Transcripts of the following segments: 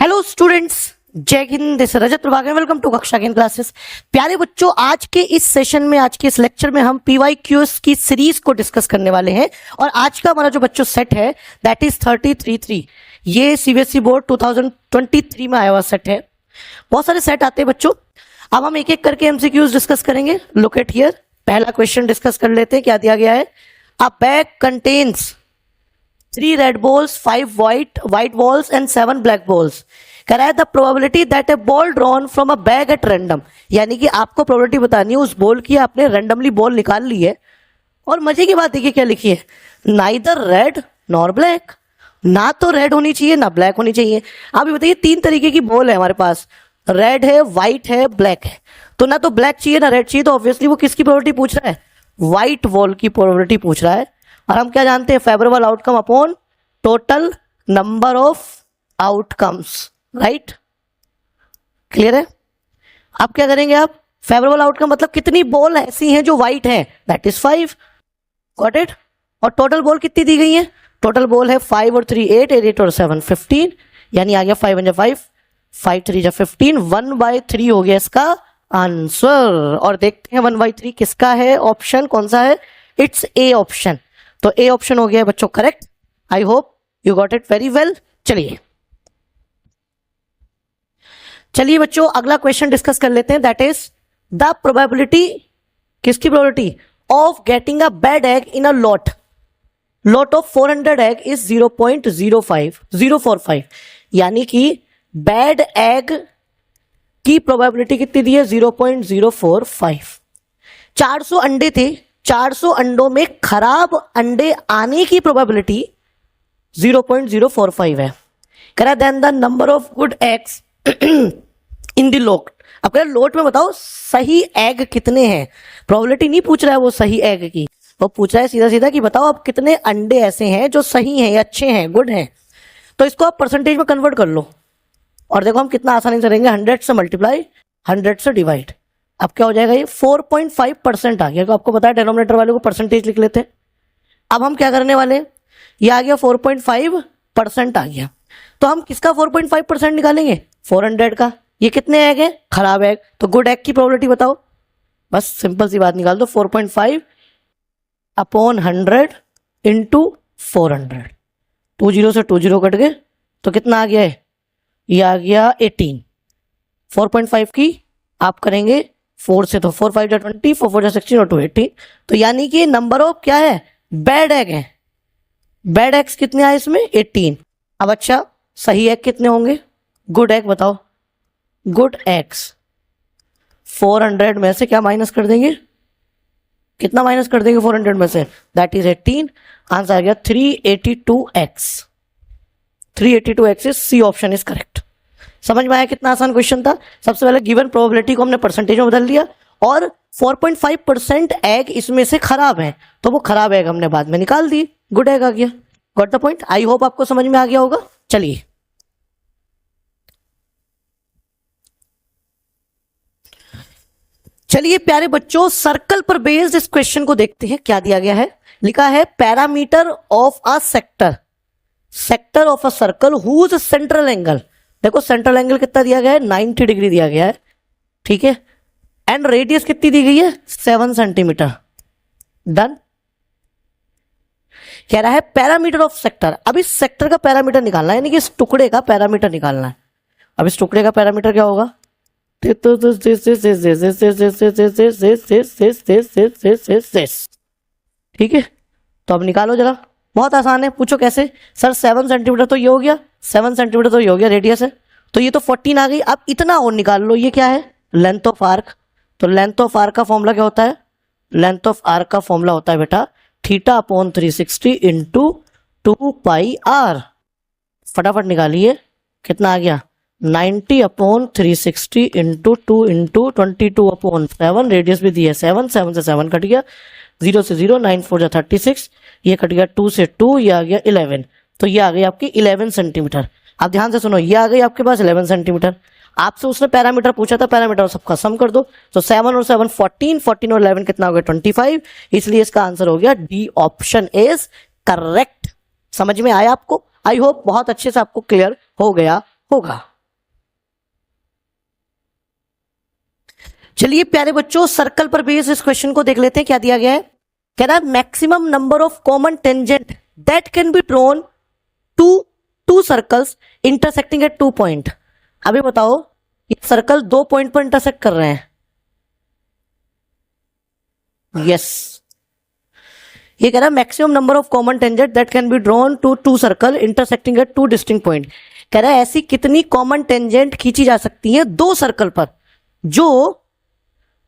Hello students, जय हिंद। This Rajat Prabhakar, welcome to कक्षा के क्लासेस। प्यारे बच्चों, आज के इस सेशन में, आज के इस लेक्चर में हम PYQs की सीरीज को डिस्कस करने वाले हैं। और आज का हमारा जो बच्चों सेट है दैट इज 33। ये CBSE बोर्ड 2023 में आया हुआ सेट है। बहुत सारे सेट आते हैं बच्चों। अब हम एक एक करके MCQs डिस्कस करेंगे। लुक एट हियर, पहला क्वेश्चन डिस्कस कर लेते हैं। क्या दिया गया है? अ bag contains 3 red balls, 5 white balls and 7 black balls. Correct the probability that a ball drawn from a bag at random. यानी कि आपको प्रोबेबिलिटी बतानी है उस बॉल की, आपने रैंडमली बॉल निकाल ली है। और मजे की बात देखिए क्या लिखी है, नाइदर रेड नॉर ब्लैक। ना तो रेड होनी चाहिए ना ब्लैक होनी चाहिए। आप ये बताइए, 3 तरीके की बॉल है हमारे पास, रेड है, व्हाइट है, ब्लैक है। तो ना तो ब्लैक चाहिए ना रेड चाहिए, तो ऑब्वियसली वो किसकी प्रोबेबिलिटी पूछ रहा है? व्हाइट बॉल की प्रोबेबिलिटी पूछ रहा है। और हम क्या जानते हैं? Favourable outcome upon total number of outcomes, right? Clear है? अब क्या करेंगे आप? फेवरेबल आउटकम मतलब कितनी बॉल ऐसी हैं जो व्हाइट है, दैट इज 5। Got it? और टोटल बॉल कितनी दी गई है? टोटल बॉल है 5 और 3 8, 8 और 7 15, यानी आ गया 5 × 5, 5 3 15, 1/3 हो गया इसका आंसर। और देखते हैं 1/3 किसका है, ऑप्शन कौन सा है? It's A option. तो ए ऑप्शन हो गया है बच्चों correct. I hope you got it very well. चलिए बच्चों, अगला क्वेश्चन डिस्कस कर लेते हैं। दैट इज द प्रोबेबिलिटी, किसकी probability? Of getting a bad egg in a lot of 400 egg is 0.045। यानी कि बैड एग की प्रोबेबिलिटी कितनी दी है? 0.045। 400 अंडे थे, 400 अंडों में खराब अंडे आने की प्रोबेबिलिटी 0.045 है। कह रहा then the number of good eggs in the lot. अब कह रहा लोट में बताओ सही एग कितने हैं। प्रोबेबिलिटी नहीं पूछ रहा है वो सही एग की, वो पूछ रहा है सीधा सीधा कि बताओ अब कितने अंडे ऐसे हैं जो सही हैं या अच्छे हैं, गुड हैं। तो इसको आप परसेंटेज में कन्वर्ट कर लो और देखो हम कितना आसानी से करेंगे। 100 से मल्टीप्लाई, 100 से डिवाइड। अब क्या हो जाएगा? ये 4.5% आ गया। तो आपको पता है डिनोमिनेटर वाले को परसेंटेज लिख लेते हैं। अब हम क्या करने वाले? ये आ गया 4.5% आ गया। तो हम किसका 4.5% निकालेंगे? 400 का। ये कितने एग है? खराब एग। तो गुड एग की प्रोबेबिलिटी बताओ। बस सिंपल सी बात निकाल दो, 4.5 अपॉन 100 इंटू 400। 2 0 से 2 0 कट गए, तो कितना आ गया है? ये आ गया 18। 4.5 की आप करेंगे 4 से, तो 4 5 जा 20, 4 4 जा 16 और 2 18। तो यानी कि नंबर ऑफ क्या है? बैड एग है। बैड एग्स कितने आए इसमें? 18। अब अच्छा, सही एग कितने होंगे? गुड एग बताओ। गुड एग्स 400 में से क्या माइनस कर देंगे? कितना माइनस कर देंगे 400 में से? That is 18। आंसर आ गया 382x। 382x is C option is correct. समझ में आया कितना आसान क्वेश्चन था? सबसे पहले गिवन प्रोबेबिलिटी को हमने परसेंटेज में बदल दिया और 4.5% एग इसमें से खराब है, तो वो खराब एग हमने बाद में निकाल दी, गुड एग आ गया। Got the point? I hope आपको समझ में आ गया होगा। चलिए प्यारे बच्चों, सर्कल पर बेस्ड इस क्वेश्चन को देखते हैं। क्या दिया गया है? लिखा है parameter of a sector of a circle whose central angle. देखो सेंट्रल एंगल कितना दिया गया है? 90 डिग्री दिया गया है, ठीक है। एंड रेडियस कितनी दी गई है? 7 सेंटीमीटर। डन। कह रहा है पैरामीटर ऑफ सेक्टर। अब इस सेक्टर का पैरामीटर निकालना है, यानी कि इस टुकड़े का पैरामीटर निकालना है। अब इस टुकड़े का पैरामीटर क्या होगा? ठीक है, तो अब निकालो जरा। बहुत आसान है। पूछो कैसे? सर 7 सेंटीमीटर तो ये हो गया, 7 सेंटीमीटर तो ये हो गया रेडियस है, तो ये तो 14 आ गई। अब इतना और निकाल लो। ये क्या है? Length of arc. तो लेंथ ऑफ आर्क का फॉर्मूला क्या होता है? लेंथ ऑफ आर्क का फॉर्मूला होता है बेटा θ/360 इंटू 2πr। फटाफट निकालिए, कितना आ गया? 90/360 इंटू 2 इंटू 22/7। रेडियस भी दी है 7, 7 से 7 कट गया, 0 से 0, 9 4 जा 36, ये कट गया 2 से 2, ये आ गया 11। तो ये आ गई आपकी 11 सेंटीमीटर। आप ध्यान से सुनो, ये आ गई आपके पास 11 सेंटीमीटर। आपसे उसने पैरामीटर पूछा था, पैरामीटर सबका सम कर दो। तो 7 और 7 14, 14 और 11 कितना हो गया? 25। इसलिए इसका आंसर हो गया डी ऑप्शन इज करेक्ट। समझ में आया आपको? आई होप बहुत अच्छे से आपको क्लियर हो गया होगा। चलिए प्यारे बच्चों, सर्कल पर बेस्ड इस क्वेश्चन को देख लेते हैं। क्या दिया गया है? कह रहा है maximum number of common tangent that can be drawn to two circles intersecting at 2 point. अभी बताओ, ये सर्कल 2 पॉइंट पर इंटरसेक्ट कर रहे हैं। यस, ये कह रहा है maximum number of common tangent that can be drawn to two circle intersecting at 2 distinct point. कह रहा है ऐसी कितनी कॉमन टेंजेंट खींची जा सकती है 2 सर्कल पर जो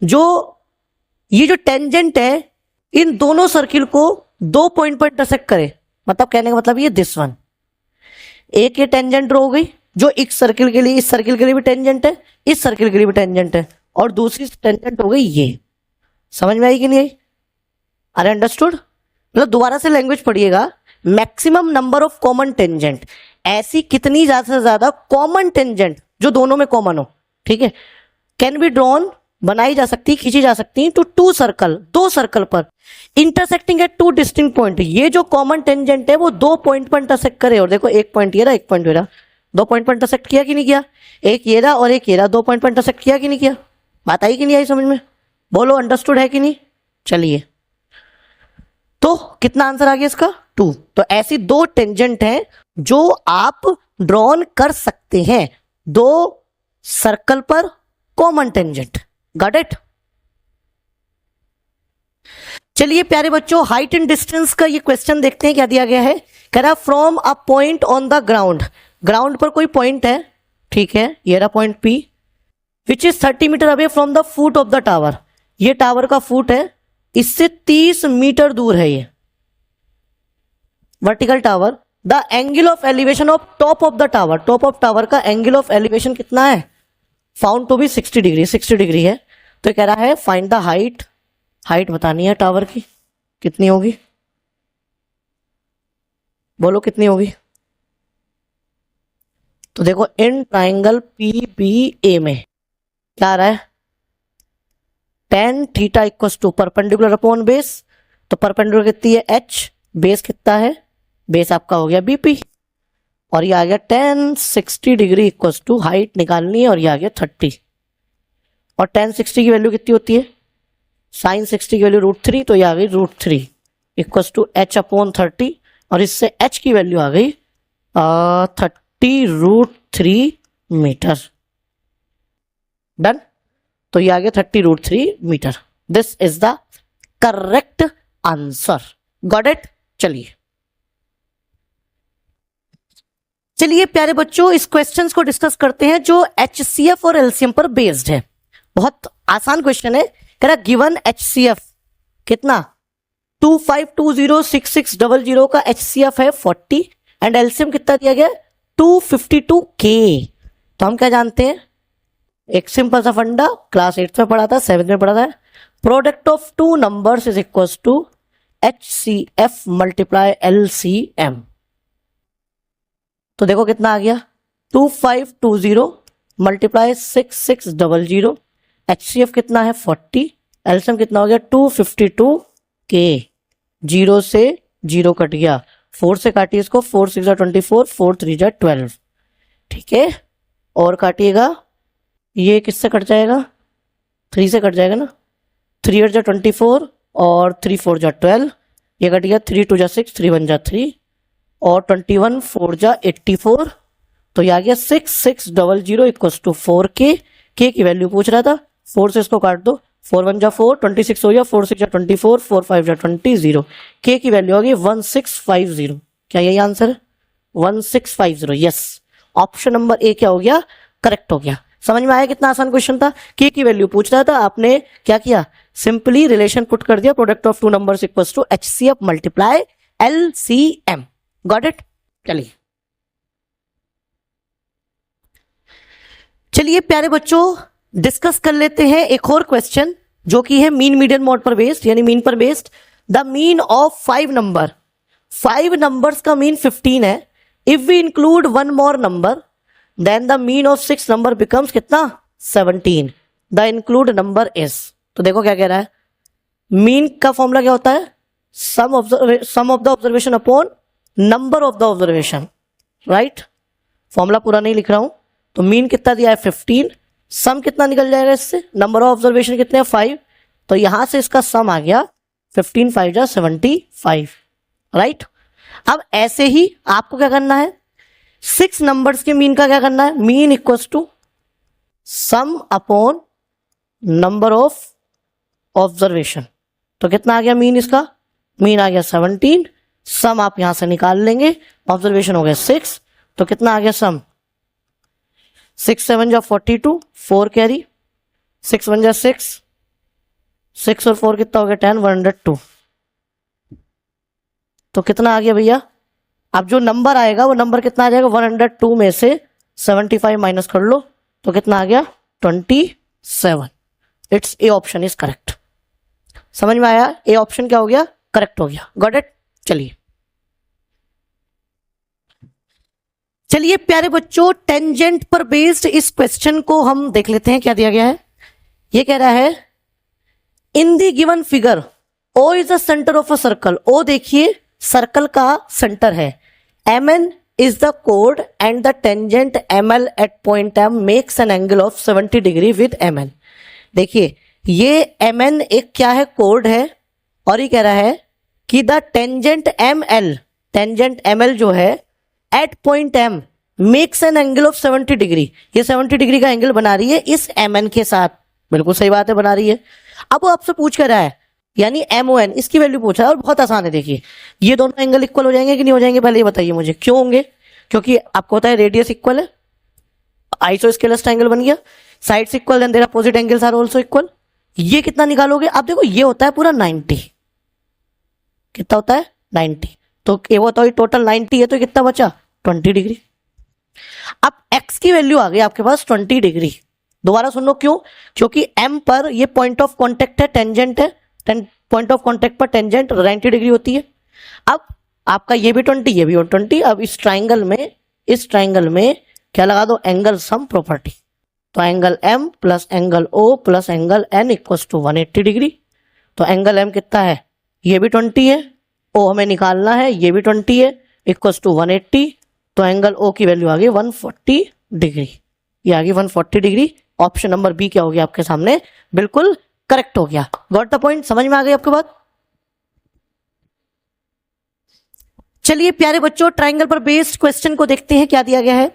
ये जो टेंजेंट है इन दोनों सर्किल को 2 पॉइंट पर इंटरसेक्ट करे। मतलब कहने का मतलब ये दिस वन, एक ये टेंजेंट ड्रॉ हो गई जो इस सर्किल के लिए, इस सर्किल के लिए भी टेंजेंट है, इस सर्किल के लिए भी टेंजेंट है, और दूसरी टेंजेंट हो गई ये। समझ में आई कि नहीं आई? अरे अंडरस्टूड? मतलब दोबारा से लैंग्वेज पढ़िएगा। Maximum number of common tangent, ऐसी कितनी ज्यादा से ज्यादा कॉमन टेंजेंट जो दोनों में कॉमन हो, ठीक है, कैन बी ड्रॉन, बनाई जा सकती, खींची जा सकती टू 2 सर्कल, 2 सर्कल पर इंटरसेक्टिंग एट 2 डिस्टिंक्ट पॉइंट। ये जो कॉमन टेंजेंट है वो 2 पॉइंट पर इंटरसेक्ट करे। और देखो, एक पॉइंट ये रहा, एक पॉइंट ये रहा, 2 पॉइंट पर इंटरसेक्ट किया कि नहीं किया? एक ये रहा और एक ये रहा, 2 पॉइंट पर इंटरसेक्ट किया कि नहीं किया? बात आई कि नहीं आई समझ में? बोलो, अंडरस्टूड है कि नहीं? चलिए, तो कितना आंसर आ गया इसका? 2। तो ऐसी 2 टेंजेंट हैं जो आप ड्रॉन कर सकते हैं 2 सर्कल पर कॉमन टेंजेंट। Got it? चलिए प्यारे बच्चों, हाइट एंड डिस्टेंस का ये क्वेश्चन देखते हैं। क्या दिया गया है? कह रहा from a point on the ground, ground पर कोई पॉइंट है, ठीक है, ये रहा point P, which is 30 metre away from the foot of the tower. ये टावर का फुट है, इससे 30 मीटर दूर है ये vertical tower. The angle of elevation of top of the tower, top of tower का एंगल ऑफ एलिवेशन कितना है? Found to be 60 degree, 60 degree है। तो कह रहा है फाइंड द हाइट, हाइट बतानी है टावर की, कितनी होगी? बोलो कितनी होगी? तो देखो, इन ट्राइंगल PBA में क्या आ रहा है? tan theta equals to perpendicular upon base. तो परपेंडिकुलर कितनी है? H, बेस कितना है? बेस आपका हो गया BP, और ये आ गया tan 60 degree equals to height निकालनी है, और ये आ गया 30। और tan 60 की वैल्यू कितनी होती है? sin 60 की वैल्यू √3, तो ये आ गई √3 इक्वल्स टू H अपॉन 30, और इससे H की वैल्यू आ गई 30√3 मीटर। डन? तो ये आ गया 30√3 metre. This is the correct answer. Got it? चलिए प्यारे बच्चों, इस क्वेश्चंस को डिस्कस करते हैं जो HCF और LCM पर बेस्ड है। बहुत आसान क्वेश्चन है। कह रहा गिवन HCF कितना? 25206600 का HCF है 40, एंड LCM कितना दिया गया? 252K। तो हम क्या जानते हैं? एक सिंपल सा फंडा, क्लास 8 में पढ़ा था, 7 में पढ़ा था। Product of 2 numbers is equals to HCF multiply LCM। तो देखो कितना आ गया? 2520 मल्टीप्लाई 6600। HCF कितना है? 40। LCM कितना हो गया? 252K। 0 से 0 कट गया, 4 से काटिए इसको, 4 6 24, 4 3 12, ठीक है। और काटिएगा, ये किससे कट जाएगा? 3 से कट जाएगा ना। 3 8 24 और 3 4 12, ये कट गया। 3 2 6, 3 1 3, और 21 4 84, तो ये आ गया 6600 इक्वल्स टू 4K। K की वैल्यू पूछ रहा था, 4 से इसको काट दो, 4 1 4, 26 हो गया, 4 6 24, 4 5 20। K की वैल्यू होगी 1650। क्या यही आंसर है? 1650। यस, ऑप्शन नंबर ए क्या हो गया? करेक्ट हो गया। समझ में आया कितना आसान क्वेश्चन था? K की वैल्यू पूछ रहा था, आपने क्या किया? सिंपली रिलेशन पुट कर दिया, product of 2 numbers equals to HCF multiply LCM। Got it? चलिए प्यारे बच्चों, डिस्कस कर लेते हैं एक और क्वेश्चन जो कि है मीन मीडियन मोड पर बेस्ड, यानी मीन पर based. The mean of 5 number, 5 numbers का मीन 15 है। If we include 1 more number then the mean of 6 number becomes कितना? 17। The include number is. तो देखो क्या कह रहा है, मीन का फॉर्मूला क्या होता है? Sum of the observation upon number of the observation, right. Formula पूरा नहीं लिख रहा हूं। तो मीन कितना दिया है? 15, सम कितना निकल जाएगा इससे, नंबर ऑफ ऑब्जर्वेशन कितने हैं 5, तो यहां से इसका सम आ गया 15 5 जा 75, राइट। अब ऐसे ही आपको क्या करना है, 6 नंबर्स के मीन का क्या करना है, mean equals to sum upon number of observation. तो कितना आ गया मीन, इसका मीन आ गया 17, सम आप यहां से निकाल लेंगे, ऑब्जर्वेशन हो गया 6, तो कितना आ गया सम, 6 7 जा 42, 4 कैरी, 6 1 जा 6, 6 और 4 कितना हो गया 10, 102। तो कितना आ गया भैया, अब जो नंबर आएगा वो नंबर कितना आ जाएगा, 102 में से 75 माइनस कर लो, तो कितना आ गया 27। It's A option is correct. समझ में आया, ए ऑप्शन क्या हो गया, करेक्ट हो गया। Got it. चलिए प्यारे बच्चों, टेंजेंट पर बेस्ड इस क्वेश्चन को हम देख लेते हैं, क्या दिया गया है। ये कह रहा है in the given figure O is the centre of a circle. O देखिए सर्कल का सेंटर है, mn is the chord and the tangent ml at point m makes an angle of 70 degree with mn। देखिए ये mn एक क्या है, code है, और ये कह रहा है कि द टेंजेंट ml जो है at point m makes an angle of 70 degree. ये 70 डिग्री का एंगल बना रही है इस mn के साथ। बिल्कुल सही बात है, बना रही है। अब वो आपसे पूछ कर रहा है, यानी MON इसकी वैल्यू पूछा है, और बहुत आसान है। देखिए ये दोनों एंगल इक्वल हो जाएंगे कि नहीं हो जाएंगे, पहले ये बताइए मुझे, क्यों होंगे। क्योंकि आपको होता है रेडियस इक्वल है, आइसोस्केलस ट्रायंगल बन गया, sides equal and their opposite angles are also equal. ये कितना निकालोगे आप, देखो ये होता है पूरा 90, कितना होता है 90, तो ये होता है टोटल 90 है, तो कितना बचा 20 डिग्री। अब x की वैल्यू आ गई आपके पास 20 डिग्री। दोबारा सुन लो क्यों, क्योंकि m पर ये पॉइंट ऑफ कांटेक्ट है, टेंजेंट है, पॉइंट ऑफ कांटेक्ट पर टेंजेंट 90 डिग्री होती है। अब आपका ये भी 20, ये भी 20। अब इस ट्राइंगल में क्या लगा दो, एंगल सम प्रॉपर्टी। तो angle m plus angle o plus angle n equals to 180 degree. तो एंगल m कितना है, ये भी 20 है, o हमें निकालना है, ये भी 20 है, इक्वल्स टू 180। तो एंगल o की वैल्यू आ गई 140 डिग्री। ये आ गई 140 डिग्री। ऑप्शन नंबर बी क्या हो गया आपके सामने, बिल्कुल करेक्ट हो गया। गॉट द पॉइंट, समझ में आ गई आपके बात। चलिए प्यारे बच्चों, ट्राइंगल पर बेस्ड क्वेश्चन को देखते हैं, क्या दिया गया है।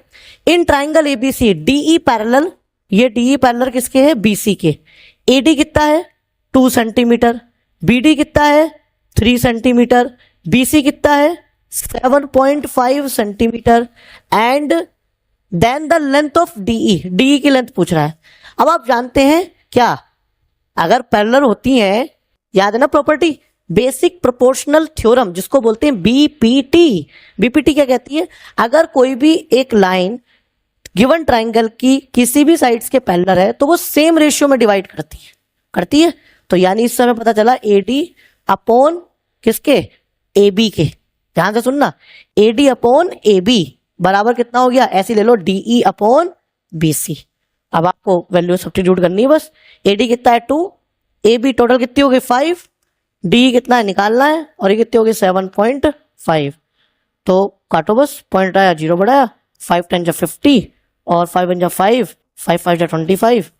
In triangle ABC DE parallel, ये डीई पैरेलल किसके है, बीसी के। एडी कितना है 2 सेंटीमीटर, बीडी कितना है 3 सेंटीमीटर, बीसी कितना है 7.5 centimetre, and then the length of DE, DE की लेंथ पूछ रहा है। अब आप जानते हैं क्या, अगर पैरेलल होती हैं, याद है ना प्रॉपर्टी, बेसिक प्रोपोर्शनल थ्योरम जिसको बोलते हैं बीपीटी। बीपीटी क्या कहती है, अगर कोई भी एक लाइन गिवन ट्राइंगल की किसी भी साइड्स के पैरेलल है तो वो सेम रेशियो में डिवाइड करती है। तो यानी इस समय पता चला एडी अपॉन किसके, एबी के। ध्यान से सुनना, एडी अपॉन एबी बराबर कितना हो गया, ऐसे ले लो डीई अपॉन बीसी। अब आपको वैल्यू सब्स्टिट्यूट करनी है बस। एडी कितना है 2, एबी टोटल कितनी हो गई 5, डी कितना है निकालना है, और ये कितनी हो गई 7.5। तो काटो बस, पॉइंट आया 0 बढ़ाया, 5 10 जा 50, और 5 1 जा 5, 5 5 जा 25,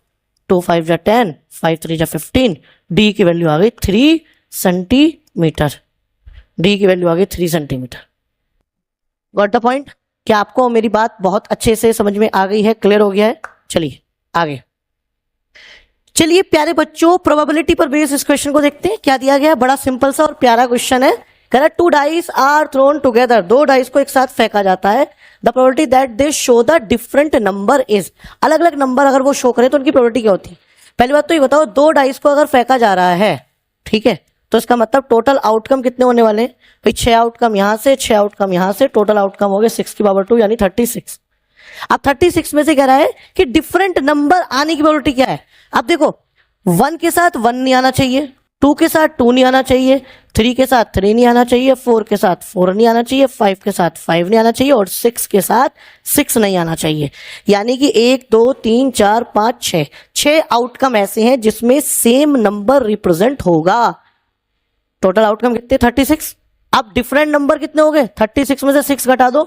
2 5 जा 10, 5 3 जा 15। डी की वैल्यू आ गई 3 सेंटीमीटर। डी की वैल्यू आ गई 3 सेंटीमीटर। Got the point. क्या आपको मेरी बात बहुत अच्छे से समझ में आ गई है, क्लियर हो गया है। चलिए आगे। चलिए प्यारे बच्चों, प्रोबेबिलिटी पर बेस्ड इस क्वेश्चन को देखते हैं, क्या दिया गया। बड़ा सिंपल सा और प्यारा क्वेश्चन है। कह रहा 2 dice are thrown together, 2 dice को एक साथ फेंका जाता है। The probability that they show the different number is, अलग अलग नंबर अगर वो शो करें तो उनकी प्रोबेबिलिटी क्या होती है। पहली बात तो ये बताओ, 2 डाइस को अगर फेंका जा रहा है, ठीक है, तो इसका मतलब टोटल आउटकम कितने होने वाले हैं भाई, 6 आउटकम यहां से, 6 आउटकम यहां से, टोटल आउटकम हो गए 6 की पावर 2 यानी 36। अब 36 में से कह रहा है कि डिफरेंट नंबर आने की प्रोबेबिलिटी क्या है। अब देखो 1 के साथ 1 नहीं आना चाहिए, 2 के साथ 2 नहीं आना चाहिए, 3 के साथ 3 नहीं आना चाहिए, 4 के साथ 4 नहीं आना चाहिए, 5 के साथ 5 नहीं आना चाहिए, और 6 के साथ 6 नहीं आना चाहिए। यानी कि 1 2 3 4 5 6 आउटकम ऐसे हैं जिसमें सेम नंबर रिप्रेजेंट होगा। टोटल आउटकम कितने 36। अब डिफरेंट नंबर कितने हो गए, 36 में से 6 घटा दो,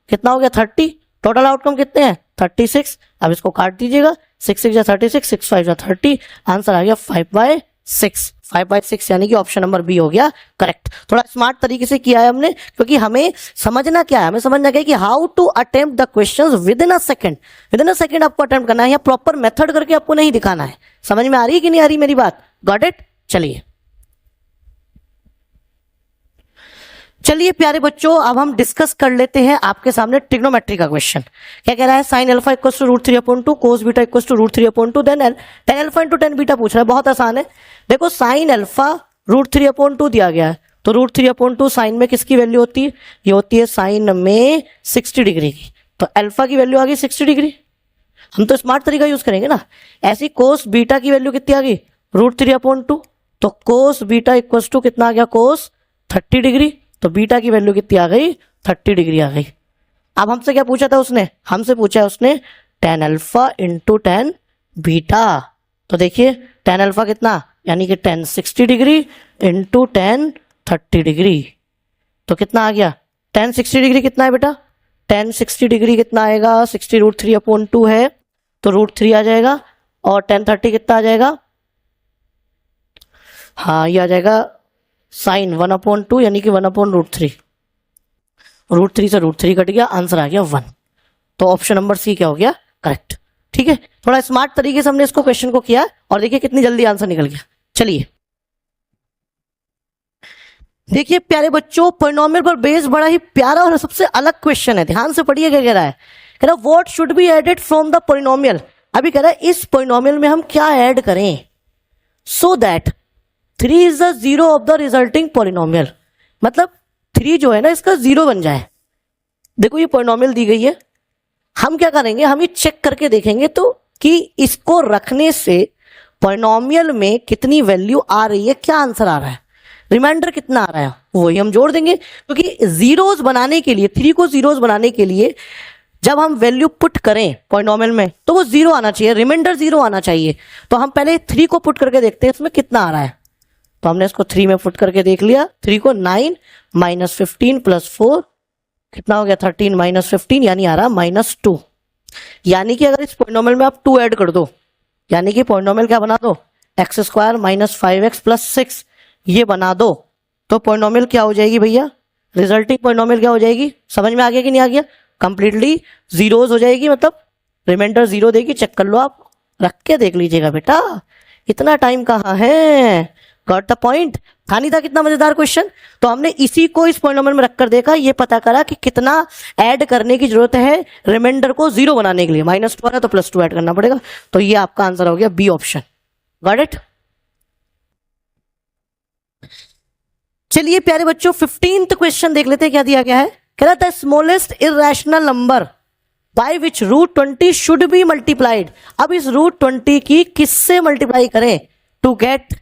कितना हो गया 30। टोटल आउटकम कितने हैं 36। अब इसको काट दीजिएगा, 6 6 जा 36, 6 5 जा 30, आंसर आ गया 5/6। 5/6 यानी कि ऑप्शन नंबर बी हो गया करेक्ट। थोड़ा स्मार्ट तरीके से किया है हमने, क्योंकि हमें समझना क्या है, हमें समझना क्या है कि how to attempt the questions within a second. Within a second आपको अटेम्प्ट करना है, या प्रॉपर मेथड करके आपको नहीं दिखाना है। समझ में आ रही है कि नहीं आ रही मेरी बात? Got it? चलिए चलिए प्यारे बच्चों, अब हम डिस्कस कर लेते हैं आपके सामने ट्रिग्नोमेट्री का क्वेश्चन। क्या कह रहा है? Sine alpha equal to √3/2, cos beta equal to √3/2, then tan alpha into tan beta पूछ रहा है। बहुत आसान है। देखो साइन अल्फा √3/2 दिया गया है, तो √3/2 साइन में किसकी वैल्यू होती है? ये होती है साइन में 60 डिग्री की। तो अल्फा की वैल्यू आ गई 60 डिग्री। हम तो स्मार्ट तरीका यूज करेंगे ना। ऐसी कोस बीटा की वैल्यू कितनी आ गई? √3/2। तो कोस बीटा इक्वल टू कितना आ गया? कोस 30 डिग्री। तो बीटा की वैल्यू कितनी आ गई? 30 डिग्री आ गई। अब हमसे क्या पूछा था उसने? हमसे पूछा है उसने tan alpha into tan beta. तो देखिए tan अल्फा कितना, यानी कि tan 60 degree into tan 30 degree. तो कितना आ गया? tan 60 डिग्री कितना है बेटा? tan 60 डिग्री कितना आएगा? 60 √3/2 है, तो √3 आ जाएगा। और tan 30 कितना आ जाएगा? हाँ, ये आ जाएगा साइन 1/2, यानी कि 1/√3। √3 से √3 कट गया, आंसर आ गया 1। तो ऑप्शन नंबर सी क्या हो गया? करेक्ट। ठीक है, थोड़ा स्मार्ट तरीके से हमने इसको क्वेश्चन को किया और देखिए कितनी जल्दी आंसर निकल गया। चलिए देखिए प्यारे बच्चों, पॉलिनोमियल पर बेस्ड बड़ा ही प्यारा और सबसे अलग क्वेश्चन है। ध्यान से पढ़िए क्या कह रहा है। कह रहा है what should be added from the polynomial. अभी कह रहा है इस पॉलिनोमियल में हम क्या ऐड करें so that 3 is the zero of the resulting polynomial. मतलब 3 जो है ना इसका जीरो बन जाए। देखो ये पॉलिनोमियल दी गई है, हम क्या करेंगे? हम ये चेक करके देखेंगे तो कि इसको रखने से पॉलिनोमियल में कितनी वैल्यू आ रही है, क्या आंसर आ रहा है, रिमाइंडर कितना आ रहा है, वही हम जोड़ देंगे। क्योंकि जीरोस बनाने के लिए, 3 को जीरोस बनाने के लिए जब हम वैल्यू पुट करें पॉलिनोमियल में तो वो जीरो आना चाहिए, रिमाइंडर जीरो आना चाहिए। तो हम पहले 3 को पुट करके देखते हैं इसमें कितना आ रहा है। तो हमने इसको 3 में पुट करके देख लिया। 3 को 9 - 15 + 4 कितना हो गया? 13 - 15 यानी आ रहा -2। यानी कि अगर इस पॉलिनोमियल में आप 2 ऐड कर दो, यानी कि पॉलिनोमियल क्या बना दो? x² - 5x + 6 ये बना दो, तो पॉलिनोमियल क्या हो जाएगी भैया? रिजल्टिंग पॉलिनोमियल क्या हो जाएगी? समझ में आ गया कि नहीं आ गया? कंप्लीटली जीरोज हो जाएगी, मतलब रिमाइंडर जीरो देगी। चेक कर लो, आप रख के देख लीजिएगा बेटा, इतना टाइम कहाँ है। Got the point? था नहीं था कितना मजेदार क्वेश्चन? तो हमने इसी को इस पॉलिनोमियल में रखकर देखा, ये पता करा कि कितना ऐड करने की जरूरत है रिमाइंडर को जीरो बनाने के लिए। -2 आ रहा तो +2 ऐड करना पड़ेगा। तो ये आपका आंसर हो गया बी ऑप्शन। Got it? चलिए प्यारे बच्चों 15th क्वेश्चन देख लेते हैं क्या दिया गया है। कह रहा था smallest irrational number by which √20 should be multiplied. अब इस √20 की किससे मल्टीप्लाई करें to get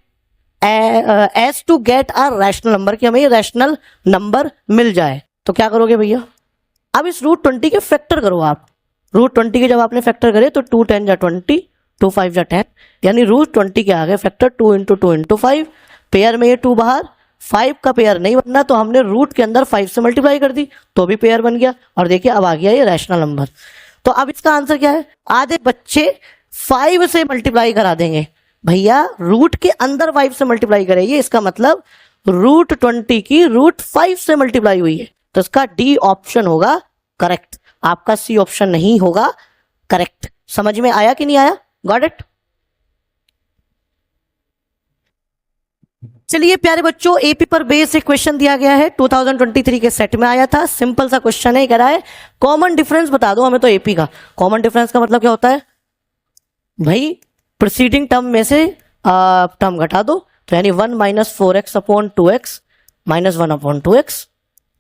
as to get a rational number, कि हमें रैशनल नंबर मिल जाए। तो क्या करोगे भैया? अब इस √20 के फैक्टर करो आप। √20 के जब आपने फैक्टर करे तो 2 10 जा 20, 2 5 जा 10, यानी √20 के आगे फैक्टर 2 × 2 × 5। पेयर में ये 2 बाहर, 5 का पेयर नहीं बनना तो हमने रूट के अंदर 5 से मल्टीप्लाई कर दी तो भी पेयर बन गया। और देखिए अब आ गया ये रैशनल नंबर। तो अब इसका आंसर क्या है? आधे बच्चे 5 से मल्टीप्लाई करा देंगे। भैया रूट के अंदर 5 से मल्टीप्लाई करेंगे, इसका मतलब √20 की √5 से मल्टीप्लाई हुई है। तो इसका डी ऑप्शन होगा करेक्ट, आपका सी ऑप्शन नहीं होगा करेक्ट। समझ में आया कि नहीं आया? Got it? चलिए प्यारे बच्चों, एपी पर बेस्ड एक क्वेश्चन दिया गया है, 2023 के सेट में आया था। सिंपल सा क्वेश्चन है, कह रहा है कॉमन डिफरेंस बता दो हमें। तो एपी का कॉमन डिफरेंस का मतलब क्या होता है भाई? प्रीसीडिंग टर्म में से टर्म घटा दो, तो यानी 1 - 4x/2x -1/2x,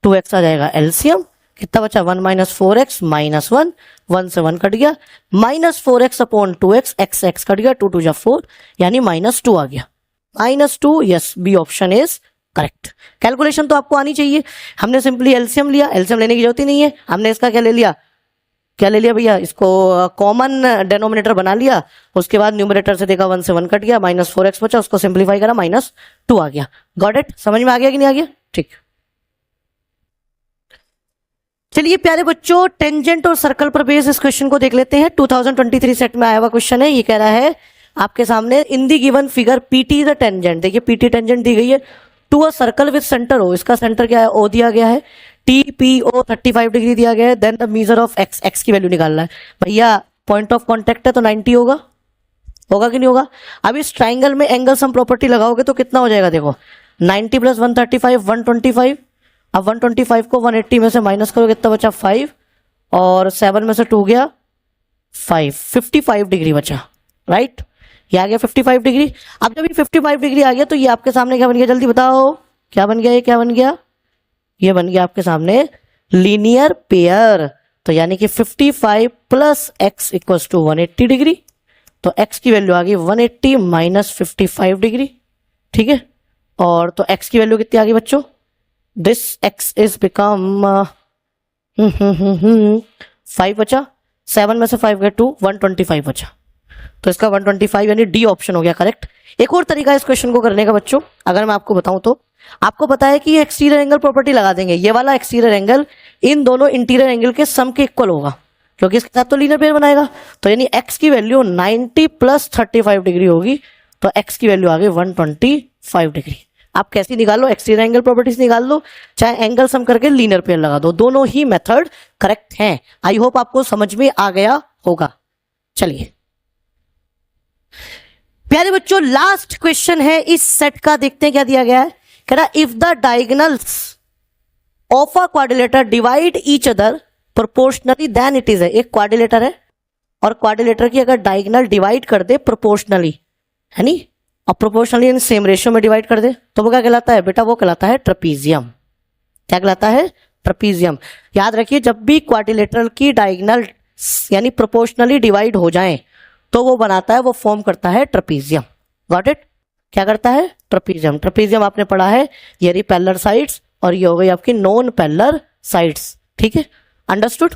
2x आ जाएगा एलसीएम। कितना बचा? 1 - 4x -1, 1 से 1 कट गया, -4x/2x, x कट गया, 2 2 जा 4 यानी -2 आ गया। -2, yes, B option is correct. Calculation तो आपको आनी चाहिए। हमने सिंपली एलसीएम लिया, एलसीएम लेने की जरूरत ही नहीं है। हमने इसका क्या ले लिया? क्या ले लिया भैया? इसको कॉमन डेनोमिनेटर बना लिया। उसके बाद न्यूमरेटर से देखा 1 से 1 कट गया, -4x बचा, उसको सिंप्लीफाई करा, -2 आ गया। Got it? समझ में आ गया कि नहीं आ गया? ठीक। चलिए प्यारे बच्चों, टेंजेंट और सर्कल पर बेस इस क्वेश्चन को देख लेते हैं। 2023 सेट में आया हुआ क्वेश्चन है। ये कह रहा है आपके सामने, in the given figure PT the tangent, देखिए पीटी टेंजेंट दी गई है to a circle with centre O, इसका सेंटर क्या है, ओ दिया गया है, टी पी ओ 35 डिग्री दिया गया है, then the measure of x, x की वैल्यू निकालना है। भैया पॉइंट ऑफ कॉन्टेक्ट है तो 90 होगा, होगा कि नहीं होगा। अब इस ट्राइंगल में एंगल सम प्रॉपर्टी लगाओगे तो कितना हो जाएगा, देखो 90 प्लस 135 125। अब 125 को 180 में से माइनस करो, कितना बचा 5, और 7 में से 2 गया 5, 55 डिग्री बचा, राइट। ये आ गया 55 डिग्री। अब जब ये 55 डिग्री आ गया तो ये आपके सामने क्या बन गया, जल्दी बताओ क्या बन गया, ये क्या बन गया, ये बन गया आपके सामने लीनियर पेयर। तो यानी कि 55 plus x equals to 180 degree. तो x की वैल्यू आ गई 180 माइनस 55 डिग्री, ठीक है। और तो x की वैल्यू कितनी आ गई बच्चों, दिस x इज बिकम 5 बचा, 7 में से 5 गए 2, 125 बचा। तो इसका 125 यानी डी ऑप्शन हो गया करेक्ट। एक और तरीका है इस क्वेश्चन को करने का बच्चों, अगर मैं आपको बताऊं तो आपको पता है कि एक्सटीरियर एंगल प्रॉपर्टी लगा देंगे, ये वाला एक्सटीरियर एंगल इन दोनों इंटीरियर एंगल के सम के इक्वल होगा, क्योंकि इसके साथ तो लीनियर पेयर बनाएगा। तो यानी x की वैल्यू 90 प्लस 35 डिग्री होगी, तो x की वैल्यू आ गई 125 डिग्री। आप कैसी निकाल लो, एक्सटीरियर एंगल प्रॉपर्टीज निकाल लो, चाहे एंगल सम करके लीनियर पेयर लगा दो, दोनों ही मेथड करेक्ट हैं। आई होप आपको समझ में आ गया होगा। चलिए प्यारे बच्चों, लास्ट क्वेश्चन है इस सेट का, देखते हैं क्या दिया गया है। कह रहा if the diagonals of a quadrilateral divide each other proportionally then it is, एक क्वाड्रिलेटर है और क्वाड्रिलेटर की अगर डायगोनल डिवाइड कर दे प्रोपोर्शनली, है नी, और प्रोपोर्शनली इन सेम रेशियो में डिवाइड कर दे तो वो क्या कहलाता है बेटा, वो कहलाता है ट्रेपीजियम। क्या कहलाता है, ट्रेपीजियम। याद रखिए जब भी क्वाड्रिलेटरल की डायगोनल यानी प्रोपोर्शनली डिवाइड हो जाए तो वो बनाता है, वो फॉर्म करता है ट्रेपीजियम। गॉट इट, क्या करता है, ट्रेपीजियम। ट्रेपीजियम आपने पढ़ा है, ये रही पैरेलल साइड्स और ये हो गई आपकी नॉन पैरेलल साइड्स, ठीक है, अंडरस्टूड।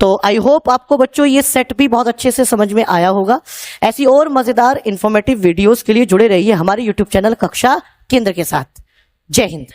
तो आई होप आपको बच्चों ये सेट भी बहुत अच्छे से समझ में आया होगा। ऐसी और मजेदार इंफॉर्मेटिव वीडियोस के लिए जुड़े रहिए हमारे यूट्यूब चैनल कक्षा केंद्र के साथ। जय हिंद।